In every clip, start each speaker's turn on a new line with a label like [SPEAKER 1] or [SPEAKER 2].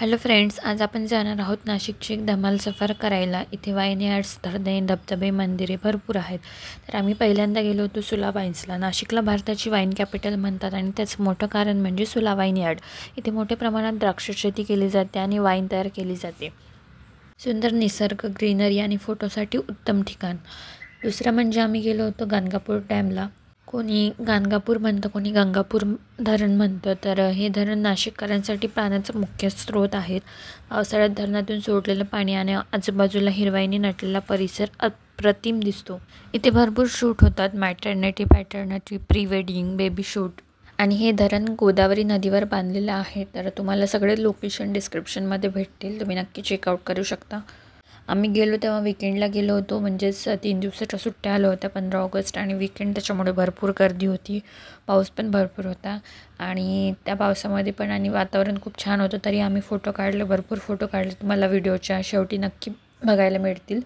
[SPEAKER 1] Hello friends, आज आपण जाणार आहोत नाशिकची एक धमाल सफर करायला। इथे वाईन यार्ड्स, धरणे, धबधबे, मंदिरे भरपूर आहेत। तर आम्ही पहिल्यांदा गेलो होतो सुला वाईन्सला। नाशिकला भारताची वाईन कॅपिटल म्हणतात आणि त्याचं मोठं कारण म्हणजे सुला वाईन यार्ड। इथे मोठ्या प्रमाणात द्राक्ष शेती केली जाते आणि वाईन तयार केली जाते। सुंदर निसर्ग, ग्रीनरी आणि फोटोसाठी उत्तम ठिकाण। दुसरं म्हणजे आम्ही गेलो होतो गाणगापूर डॅमला। कोणी गाणगापूर म्हणतं, कोणी गंगापूर धरण म्हणतं। तर हे धरण नाशिककरांसाठी पाण्याचा मुख्य स्रोत आहेत। पावसाळ्यात धरणातून सोडलेलं पाणी आणि आजूबाजूला हिरवाईने नटलेला परिसर अप्रतिम दिसतो। इथे भरपूर शूट होतात, maternity, paternity, pre wedding, baby shoot. आणि हे धरण गोदावरी नदीवर बांधलेलं आहे। तर तुम्हाला सगळे लोकेशन डिस्क्रिप्शनमध्ये भेटतील, तुम्ही नक्की चेकआउट करू शकता। आम्ही गेलो तेव्हा विकेंडला गेलो होतो, म्हणजेच 3 दिवसाच्या सुट्ट्या आल्या होत्या, 15 ऑगस्ट आणि विकेंड, त्याच्यामुळे भरपूर गर्दी होती, पाऊस पण भरपूर होता। आणि त्या पावसामध्ये पण आणि वातावरण खूप छान होतं, तरी आम्ही फोटो काढले, भरपूर फोटो काढले, तुम्हाला व्हिडिओच्या शेवटी नक्की बघायला मिळतील।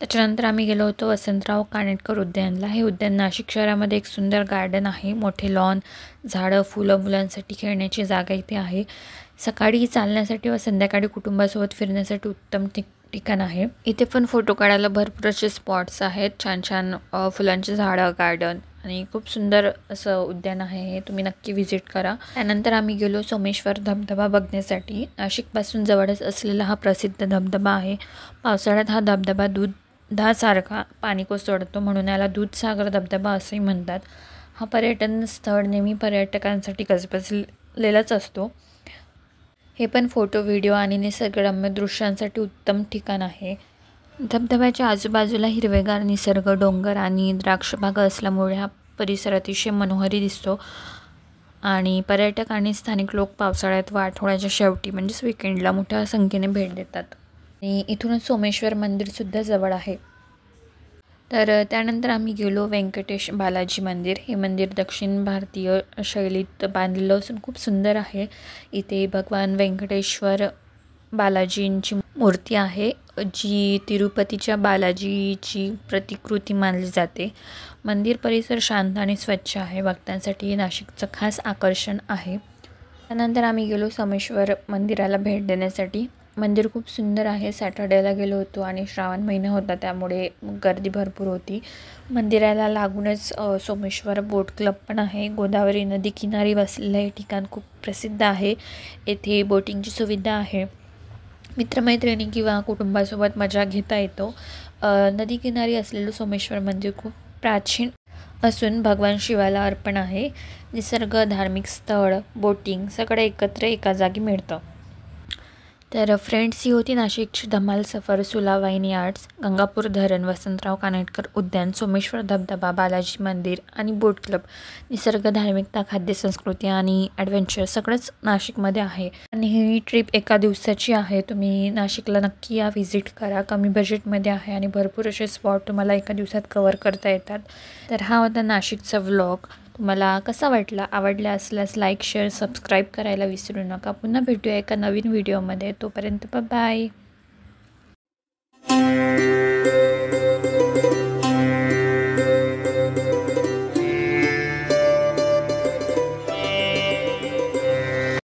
[SPEAKER 1] त्याच्यानंतर आम्ही गेलो होतो वसंतराव कानेटकर उद्यानला। हे उद्यान नाशिक शहरामध्ये एक सुंदर गार्डन आहे, मोठे लॉन, झाडं, फुलं, मुलांसाठी खेळण्याची जागा इथे आहे। सकाळी चालण्यासाठी व संध्याकाळी कुटुंबासोबत फिरण्यासाठी उत्तम ठिकाण आहे। इथे पण फोटो काढायला भरपूर असे स्पॉट्स आहेत, छान छान फुलांची झाडं, गार्डन आणि खूप सुंदर असं उद्यान आहे हे, तुम्ही नक्की व्हिजिट करा। त्यानंतर आम्ही गेलो सोमेश्वर धबधबा बघण्यासाठी। नाशिकपासून जवळच असलेला हा प्रसिद्ध धबधबा आहे। पावसाळ्यात हा धबधबा दुधासारखा पाणी कोसळतो, म्हणून याला दूधसागर धबधबा असेही म्हणतात। हा पर्यटन स्थळ नेहमी पर्यटकांसाठी गजबजलेलाच असतो। हे पण फोटो, व्हिडिओ आणि निसर्गरम्य दृश्यांसाठी उत्तम ठिकाण आहे। धबधब्याच्या आजूबाजूला हिरवेगार निसर्ग, डोंगर आणि द्राक्षबागा असल्यामुळे हा परिसर अतिशय मनोहरी दिसतो। आणि पर्यटक आणि स्थानिक लोक पावसाळ्यात व आठवड्याच्या शेवटी म्हणजेच विकेंडला मोठ्या संख्येने भेट देतात। आणि इथूनच सोमेश्वर मंदिरसुद्धा जवळ आहे। तर त्यानंतर आम्ही गेलो व्यंकटेश बालाजी मंदिर। हे मंदिर दक्षिण भारतीय शैलीत बांधलेलं असून खूप सुंदर आहे। इथे भगवान व्यंकटेश्वर बालाजींची मूर्ती आहे, जी तिरुपतीच्या बालाजीची प्रतिकृती मानली जाते। मंदिर परिसर शांत आणि स्वच्छ आहे, भक्तांसाठी नाशिकचं खास आकर्षण आहे। त्यानंतर आम्ही गेलो सोमेश्वर मंदिराला भेट देण्यासाठी। मंदिर खूप सुंदर आहे। सॅटर्डेला गेलो होतो आणि श्रावण महिना होता, त्यामुळे गर्दी भरपूर होती। मंदिराला लागूनच सोमेश्वर बोट क्लब पण आहे। गोदावरी नदी किनारी वसलेलं हे ठिकाण खूप प्रसिद्ध आहे। येथे बोटिंगची सुविधा आहे। मित्रमैत्रिणी किंवा कुटुंबासोबत मजा घेता येतो। नदी किनारी असलेलं सोमेश्वर मंदिर खूप प्राचीन असून भगवान शिवाला अर्पण आहे। निसर्ग, धार्मिक स्थळ, बोटिंग सगळं एकत्र एका जागी मिळतं। तर फ्रेंड्स, ही होती नाशिकची धमाल सफर। सुला वाईन यार्ड्स, गंगापूर धरण, वसंतराव कानेटकर उद्यान, सोमेश्वर धबधबा, बालाजी मंदिर आणि बोट क्लब। निसर्ग, धार्मिकता, खाद्य संस्कृती आणि ॲडव्हेंचर सगळंच नाशिकमध्ये आहे। आणि ही ट्रिप एका दिवसाची आहे, तुम्ही नाशिकला नक्की या, व्हिजिट करा। कमी बजेटमध्ये आहे आणि भरपूर असे स्पॉट तुम्हाला एका दिवसात कवर करता येतात। तर हा होता नाशिकचा व्लॉग। तुम्हाला कसा वाटला? आवडला असल्यास लाईक, शेअर, सबस्क्राईब करायला विसरू नका। पुन्हा भेटूया एका नवीन व्हिडिओमध्ये, तोपर्यंत बाय।